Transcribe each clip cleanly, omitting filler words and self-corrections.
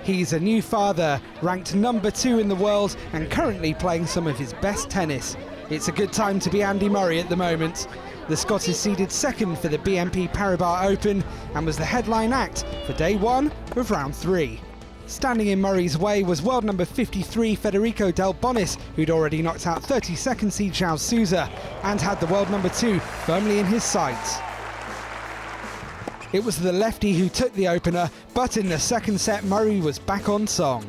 He's a new father, ranked #2 in the world and currently playing some of his best tennis. It's a good time to be Andy Murray at the moment. The Scot is seeded second for the BNP Paribas Open and was the headline act for day one of round 3. Standing in Murray's way was world number 53 Federico Delbonis, who'd already knocked out 32nd seed João Sousa and had the world number 2 firmly in his sights. It was the lefty who took the opener, but in the second set Murray was back on song.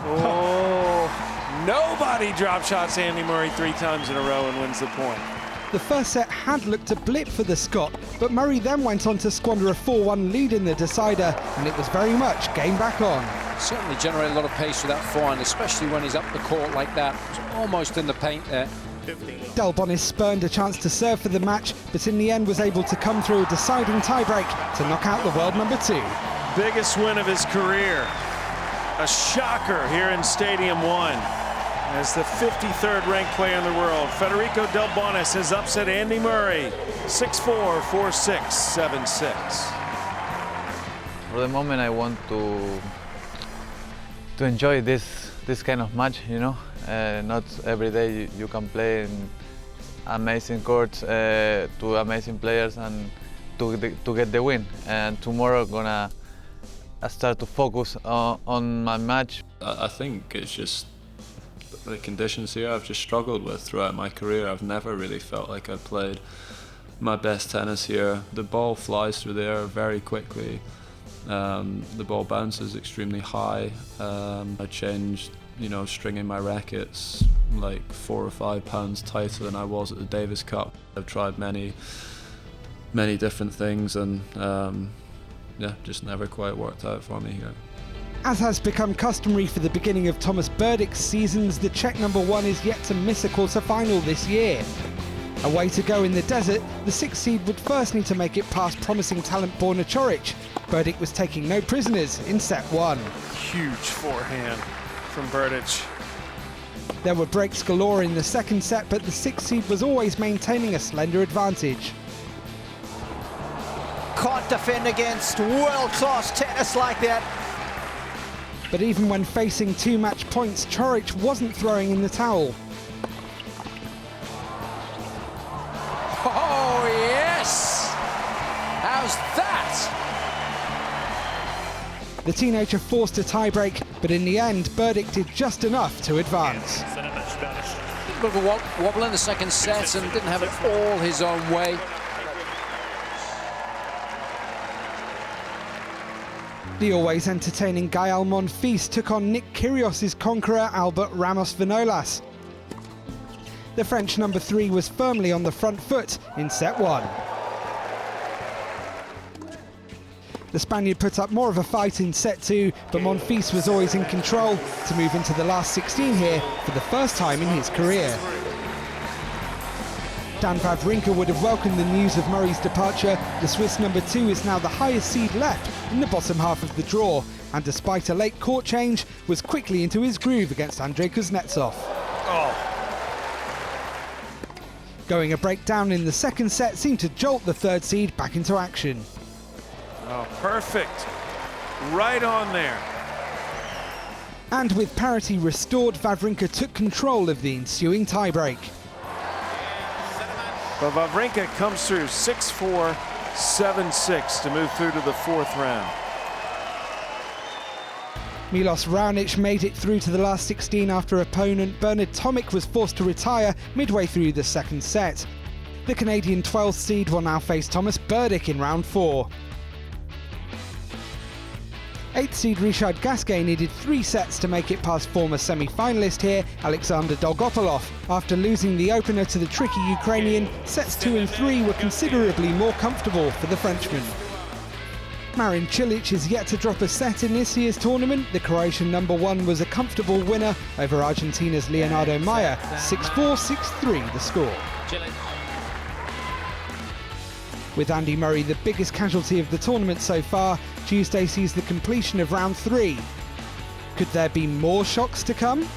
Oh, nobody drop shots Andy Murray 3 times in a row and wins the point. The first set had looked a blip for the Scot, but Murray then went on to squander a 4-1 lead in the decider, and it was very much game back on. Certainly generate a lot of pace with that forehand, especially when he's up the court like that. He's almost in the paint there. Delbonis spurned a chance to serve for the match, but in the end was able to come through a deciding tiebreak to knock out the world number 2. Biggest win of his career. A shocker here in Stadium 1. As the 53rd ranked player in the world, Federico Delbonis has upset Andy Murray 6-4, 4-6, 7-6. For the moment, I want to enjoy this kind of match, you know. Not every day you can play in amazing courts to amazing players and to get the win. And tomorrow I'm gonna start to focus on my match. I think it's just the conditions here I've just struggled with throughout my career. I've never really felt like I've played my best tennis here. The ball flies through the air very quickly. The ball bounces extremely high. I changed, stringing my rackets like 4 or 5 pounds tighter than I was at the Davis Cup. I've tried many different things and just never quite worked out for me here. As has become customary for the beginning of Tomas Berdych's seasons, the Czech #1 is yet to miss a quarter-final this year. A way to go in the desert, the 6th seed would first need to make it past promising talent Borna Coric. Berdych was taking no prisoners in set 1. Huge forehand from Berdych. There were breaks galore in the second set, but the 6th seed was always maintaining a slender advantage. Can't defend against world-class tennis like that. But even when facing 2 match points, Coric wasn't throwing in the towel. Oh, yes! How's that? The teenager forced a tiebreak, but in the end, Berdych did just enough to advance. A bit of a wobble in the second set and didn't have it all his own way. The always entertaining Gael Monfils took on Nick Kyrgios's conqueror Albert Ramos Vinolas. The French #3 was firmly on the front foot in set 1. The Spaniard put up more of a fight in set 2, but Monfils was always in control to move into the last 16 here for the first time in his career. Dan Wawrinka would have welcomed the news of Murray's departure. The Swiss #2 is now the highest seed left in the bottom half of the draw, and despite a late court change, was quickly into his groove against Andrei Kuznetsov. Oh. Going a breakdown in the second set seemed to jolt the 3rd seed back into action. Oh, perfect. Right on there. And with parity restored, Wawrinka took control of the ensuing tiebreak. But Wawrinka comes through 6-4, 7-6 to move through to the 4th round. Milos Raonic made it through to the last 16 after opponent Bernard Tomic was forced to retire midway through the second set. The Canadian 12th seed will now face Tomas Berdych in round 4. 8th seed Richard Gasquet needed 3 sets to make it past former semi-finalist here, Alexander Dolgopolov. After losing the opener to the tricky Ukrainian, sets 2 and 3 were considerably more comfortable for the Frenchman. Marin Cilic is yet to drop a set in this year's tournament. The Croatian #1 was a comfortable winner over Argentina's Leonardo Mayer, 6-4, 6-3 the score. With Andy Murray the biggest casualty of the tournament so far, Tuesday sees the completion of round 3. Could there be more shocks to come?